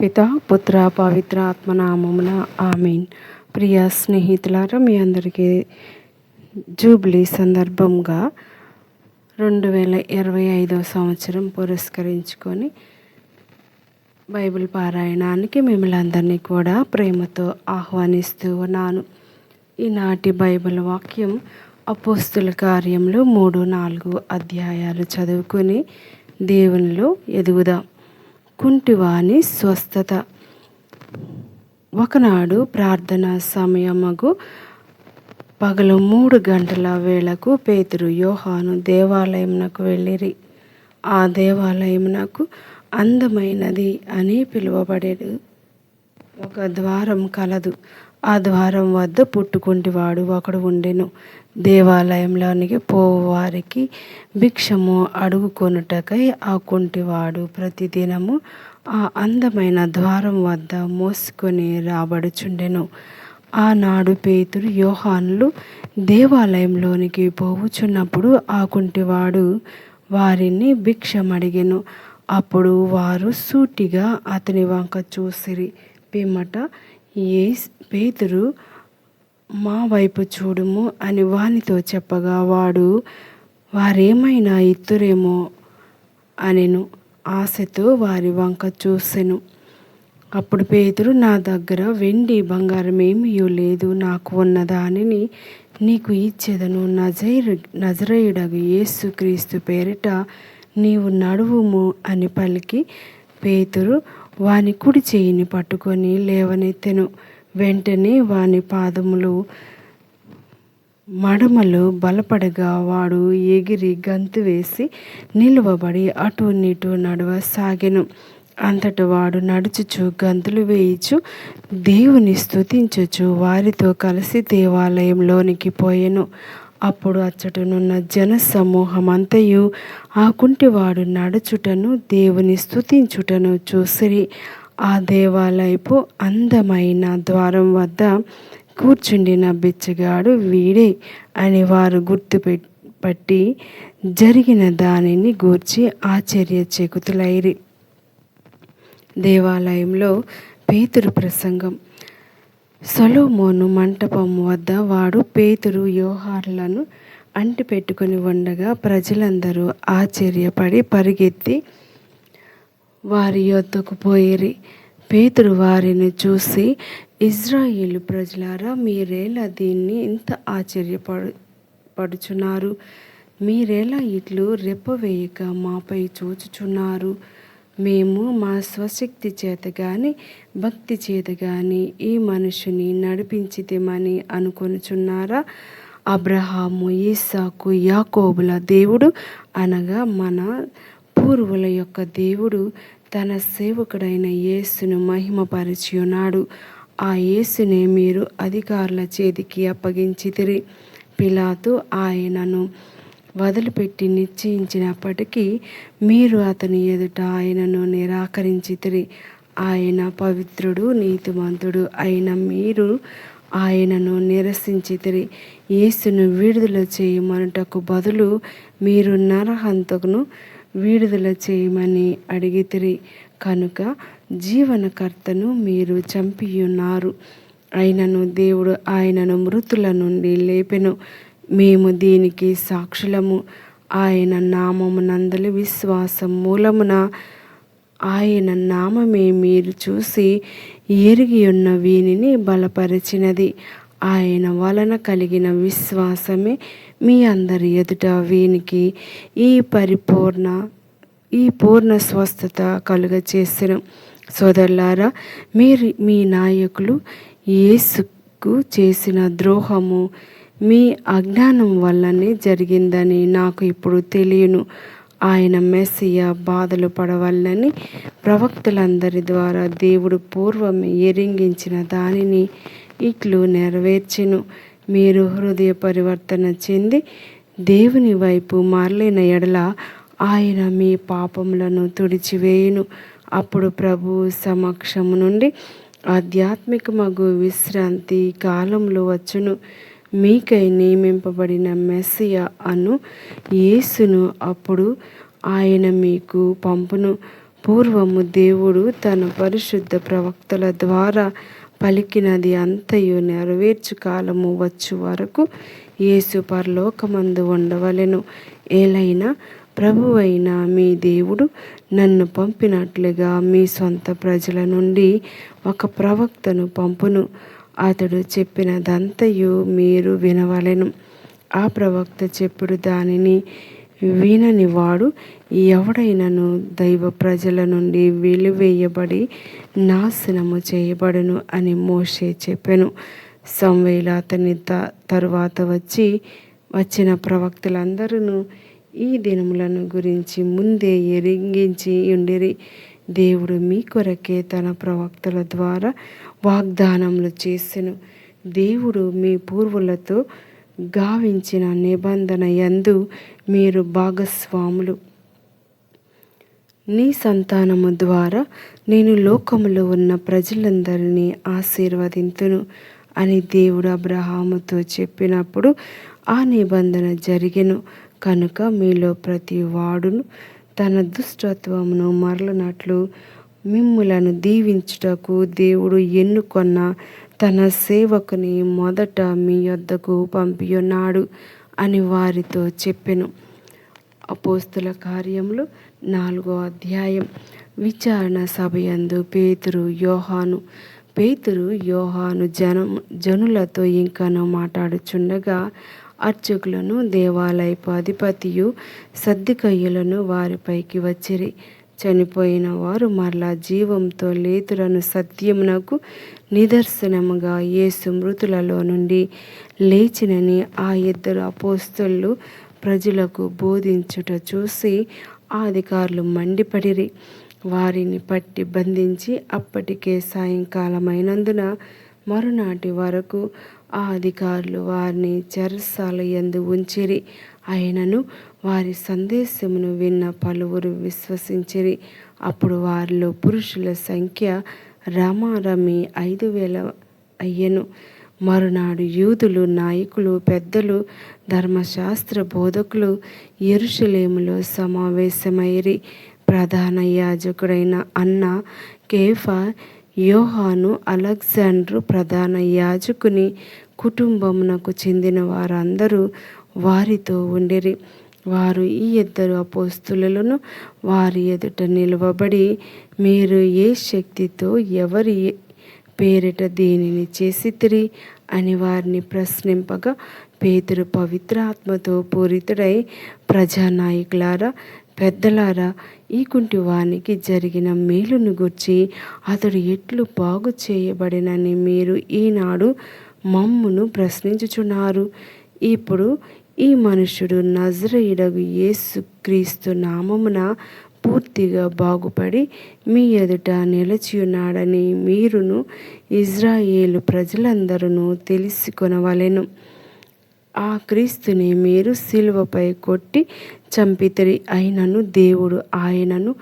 పిత పుత్ర పవిత్ర ఆత్మనామమున ఆమేన్. ప్రియ స్నేహితులారా, మీ అందరికీ జూబ్లీ సందర్భంగా 2025 సంవత్సరం పురస్కరించుకొని బైబిల్ పారాయణానికి మిమ్మల్ని అందరినీ కూడా ప్రేమతో ఆహ్వానిస్తూ ఉన్నాను. ఈనాటి బైబిల్ వాక్యం అపోస్తుల కార్యములు 3-4 అధ్యాయాలు చదువుకొని దేవునిలో ఎదుగుదాం. కుంటివాని స్వస్థత. ఒకనాడు ప్రార్థన సమయమగు పగలు 3 గంటల వేళకు పేతురు యోహాను దేవాలయమునకు వెళ్ళిరి. ఆ దేవాలయమునకు అందమైనది అని పిలువబడేడు ఒక ద్వారం కలదు. ఆ ద్వారం వద్ద పుట్టుకుంటివాడు ఒకడు ఉండెను. దేవాలయంలోనికి పోవారికి భిక్షము అడుగుకొనుటకై ఆ కుంటివాడు ప్రతిదినము ఆ అందమైన ద్వారం వద్ద మోసుకొని రాబడుచుండెను. ఆనాడు పేతురు యోహానులు దేవాలయంలోనికి పోవుచున్నప్పుడు ఆ కుంటివాడు వారిని భిక్షమడిగెను. అప్పుడు వారు సూటిగా అతని వంక చూసిరి. పిమ్మట పేతురు, మా వైపు చూడుము అని వానితో చెప్పగా వారేమైనా ఇత్తురేమో అనెను. ఆశతో వారి వంక చూసెను. అప్పుడు పేతురు, నా దగ్గర వెండి బంగారం ఏమీ లేదు. నాకు ఉన్న దానిని నీకు ఇచ్చేదను. నజరేయుడగు యేసు క్రీస్తు పేరిట నీవు నడువుము అని పలికి పేతురు వాని కుడి చేయిని పట్టుకొని లేవనెత్తెను. వెంటనే వాని పాదములు మడమలు బలపడగా వాడు ఎగిరి గంతు వేసి నిలువబడి అటు ఇటు నడవసాగెను. అంతట వాడు నడుచుచు గంతులు వేయుచు దేవుని స్తుతించుచు వారితో కలిసి దేవాలయంలోనికి పోయెను. అప్పుడు అచ్చటనున్న జన సమూహమంతయు ఆ కుంటివాడు నడుచుటను దేవుని స్తుతించుటను చూసిరి. ఆ దేవాలయపు అందమైన ద్వారం వద్ద కూర్చుండిన బిచ్చగాడు వీడే అని వారు గుర్తుపట్టి జరిగిన దానిని గూర్చి ఆశ్చర్యచకితులైరి. దేవాలయంలో పేతురు ప్రసంగం. సొలొమోను మంటపం వద్ద వాడు పేతురు యోహానులను అంటిపెట్టుకుని ఉండగా ప్రజలందరూ ఆశ్చర్యపడి పరిగెత్తి వారి యొద్దకు పోయిరి. పేతురు వారిని చూసి, ఇజ్రాయేలు ప్రజలారా, మీరేలా దీన్ని ఇంత ఆశ్చర్యపడుచున్నారు? మీరేలా ఇట్లు రెప్పవేయక మాపై చూచుచున్నారు? మేము మా స్వశక్తి చేత గాని భక్తి చేత గాని ఈ మనుషుని నడిపించితేమని అనుకొనుచున్నారా? అబ్రహాము, ఇస్సాకు, యాకోబుల దేవుడు అనగా మన పూర్వుల యొక్క దేవుడు తన సేవకుడైన యేసును మహిమపరిచి ఉన్నాడు. ఆ యేసునే మీరు అధికారుల చేతికి అప్పగించితిరి. పిలాతు ఆయనను వదిలిపెట్టి నిశ్చయించినప్పటికీ మీరు అతని ఎదుట ఆయనను నిరాకరించితిరి. ఆయన పవిత్రుడు, నీతిమంతుడు అయిన మీరు ఆయనను నిరసించితిరి. యేసును విడుదల చేయమనుటకు బదులు మీరు నరహంతకును విడుదల చేయమని అడిగితిరి. కనుక జీవనకర్తను మీరు చంపియున్నారు. అయినను దేవుడు ఆయనను మృతుల నుండి లేపెను. మేము దీనికి సాక్షులము. ఆయన నామమునందలి విశ్వాసం మూలమున ఆయన నామమే మీరు చూసి ఎరిగి ఉన్న వీనిని బలపరిచినది. ఆయన వలన కలిగిన విశ్వాసమే మీ అందరి ఎదుట వీనికి ఈ పూర్ణ స్వస్థత కలుగచేసెను. సోదరులారా, మీ నాయకులు యేసుకు చేసిన ద్రోహము మీ అజ్ఞానం వల్లనే జరిగిందని నాకు ఇప్పుడు తెలియను. ఆయన మెస్సియా బాధలు పడవలనని ప్రవక్తలందరి ద్వారా దేవుడు పూర్వం ఎరింగించిన దానిని ఇట్లు నెరవేర్చెను. మీరు హృదయ పరివర్తన చెంది దేవుని వైపు మరలిన ఎడల ఆయన మీ పాపములను తుడిచివేయును. అప్పుడు ప్రభు సమక్షము నుండి ఆధ్యాత్మికమగు విశ్రాంతి కాలంలో వచ్చును. మీకై నియమింపబడిన మెస్సియా అను యేసును అప్పుడు ఆయన మీకు పంపును. పూర్వము దేవుడు తన పరిశుద్ధ ప్రవక్తల ద్వారా పలికినది అంతయు నెరవేర్చు కాలము వచ్చు వరకు యేసు పరలోకమందు ఉండవలెను. ఏలైనా ప్రభువైన మీ దేవుడు నన్ను పంపినట్లుగా మీ సొంత ప్రజల నుండి ఒక ప్రవక్తను పంపును. అతడు చెప్పినదంతయు మీరు వినవలెను. ఆ ప్రవక్త చెప్పుడు దానిని వినని వాడు ఎవడైనను దైవ ప్రజల నుండి వెలివేయబడి నాశనము చేయబడును అని మోషే చెప్పెను. సమూయేలు అతని తరువాత వచ్చిన ప్రవక్తలందరూ ఈ దినములను గురించి ముందే ఎరింగించి ఉండిరి. దేవుడు మీ కొరకే తన ప్రవక్తల ద్వారా వాగ్దానములు చేసెను. దేవుడు మీ పూర్వులతో గావించిన నిబంధన యందు మీరు భాగస్వాములు. నీ సంతానము ద్వారా నేను లోకములో ఉన్న ప్రజలందరినీ ఆశీర్వదింతును అని దేవుడు అబ్రహాముతో చెప్పినప్పుడు ఆ నిబంధన జరిగెను. కనుక మీలో ప్రతి వాడును తన దుష్టత్వమును మరలనట్లు మిమ్ములను దీవించుటకు దేవుడు ఎన్నుకొన్న తన సేవకుని మొదట మీ యొద్దకు పంపియున్నాడు అని వారితో చెప్పెను. అపోస్తుల కార్యములు 4వ అధ్యాయం. విచారణ సభయందు పేతురు యోహాను జనులతో ఇంకను మాట్లాడుచుండగా అర్చకులను దేవాలయపు అధిపతియు సద్దూకయ్యులను వారిపైకి వచ్చిరి. చనిపోయిన వారు మరలా జీవంతో లేతురను సత్యమునకు నిదర్శనముగా యేసు మృతులలో నుండి లేచినని ఆ ఇద్దరు అపోస్తలులు ప్రజలకు బోధించుట చూసి ఆ అధికారులు మండిపడిరి. వారిని పట్టి బంధించి అప్పటికే సాయంకాలమైనందున మరునాటి వరకు ఆ అధికారులు వారిని చెరసాల యందు ఉంచిరి. అయినను వారి సందేశమును విన్న పలువురు విశ్వసించిరి. అప్పుడు వారిలో పురుషుల సంఖ్య రమారమి 5,000 అయ్యెను. మరునాడు యూదులు నాయకులు, పెద్దలు, ధర్మశాస్త్ర బోధకులు యెరూషలేములో సమావేశమైరి. ప్రధాన యాజకుడైన అన్న, కేఫా, యోహాను, అలెగ్జాండ్రు ప్రధాన యాజకుని కుటుంబమునకు చెందిన వారందరూ వారితో ఉండిరి. వారు ఈ ఇద్దరు అపోస్తలులను వారి ఎదుట నిలువబడి, మీరు ఏ శక్తితో ఎవరి పేరిట దీనిని చేసితిరి అని వారిని ప్రశ్నింపగా, పేతురు పవిత్రాత్మతో పూరితుడై, ప్రజానాయకులారా, పెద్దలారా, ఈ కుంటివానికి జరిగిన మేలును గూర్చి అతడు ఎట్లు బాగు చేయబడినని మీరు ఈనాడు మమ్మును ప్రశ్నించుచున్నారు. ఇప్పుడు ఈ మనుష్యుడు నజరేయుడగు యేసు క్రీస్తు నామమున పూర్తిగా బాగుపడి మీ ఎదుట నిలిచియున్నాడని మీరును ఇజ్రాయేలు ప్రజలందరూ తెలుసుకొనవలెను. ఆ క్రీస్తుని మీరు సిలువపై కొట్టి చంపితిరి. అయినను దేవుడు ఆయనను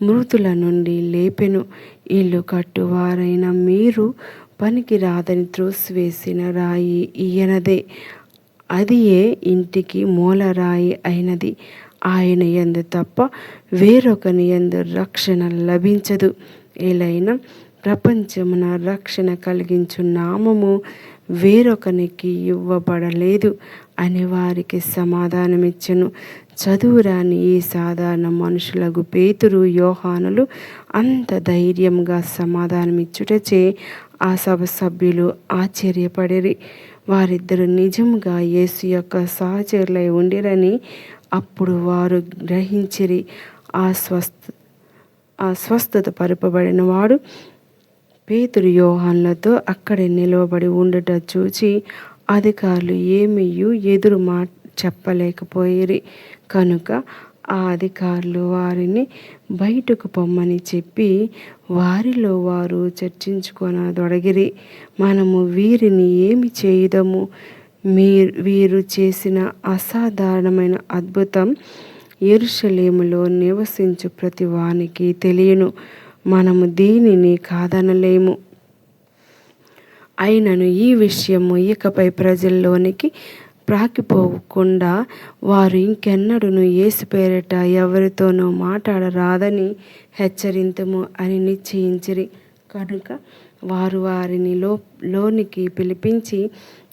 మృతుల నుండి లేపెను. ఇల్లు కట్టువారైన మీరు పనికి రాదని త్రోసివేసిన రాయి ఈయనదే. అది ఏ ఇంటికి మూలరాయి అయినది. ఆయన యందు తప్ప వేరొకని యందు రక్షణ లభించదు. ఏలైనా ప్రపంచమున రక్షణ కలిగించు నామము వేరొకనికి ఇవ్వబడలేదు అని వారికి సమాధానమిచ్చెను. చదువురాని ఈ సాధారణ మనుషులకు పేతురు, యోహానులు అంత ధైర్యంగా సమాధానమిచ్చుటచే ఆ సభ సభ్యులు ఆశ్చర్యపడిరి. వారిద్దరు నిజముగా యేసు యొక్క సహచరులై ఉండిరని అప్పుడు వారు గ్రహించిరి. స్వస్థత పరపబడిన వాడు పేతురు, యోహానులతో అక్కడే నిలవబడి ఉండుట చూచి అధికారులు ఏమీయూ ఎదురు మాట చెప్పలేకపోయిరి. కనుక ఆ అధికారులు వారిని బయటకు పొమ్మని చెప్పి వారిలో వారు చర్చించుకొనదొడగిరి. మనము వీరిని ఏమి చేయుదము? వీరు చేసిన అసాధారణమైన అద్భుతం యెరూషలేములో నివసించు ప్రతి వానికి తెలియను. మనము దీనిని కాదనలేము. అయినను ఈ విషయము ఇకపై ప్రజల్లోనికి ప్రాకిపోకుండా వారు ఇంకెన్నడూను యేసు పేరిట ఎవరితోనూ మాట్లాడరాదని హెచ్చరింతుము అని నిశ్చయించిరి. కనుక వారు వారిని లోనికి పిలిపించి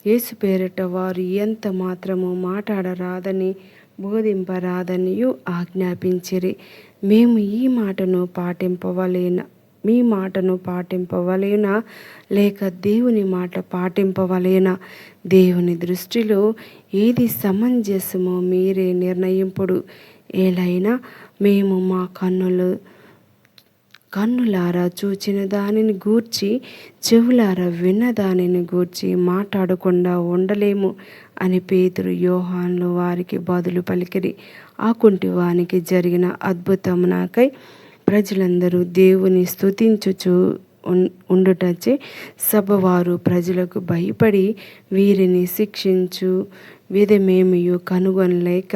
యేసు పేరిట వారు ఎంత మాత్రము మాట్లాడరాదని బోధింపరాదనియు ఆజ్ఞాపించిరి. మేము మీ మాటను పాటింపవలెనా లేక దేవుని మాట పాటింపవలెనా? దేవుని దృష్టిలో ఏది సమంజసమో మీరే నిర్ణయింపుడు. ఏలైనా మేము మా కన్నులారా చూచిన దానిని గూర్చి, చెవులారా విన్న దానిని గూర్చి మాట్లాడకుండా ఉండలేము అని పేతురు యోహానులు వారికి బదులు పలికిరి. ఆ కుంటివానికి జరిగిన అద్భుతమునకై ప్రజలందరూ దేవుని స్తుతించుచు ఉండుటచే సభవారు ప్రజలకు భయపడి వీరిని శిక్షించు విధమేమియు కనుగొనలేక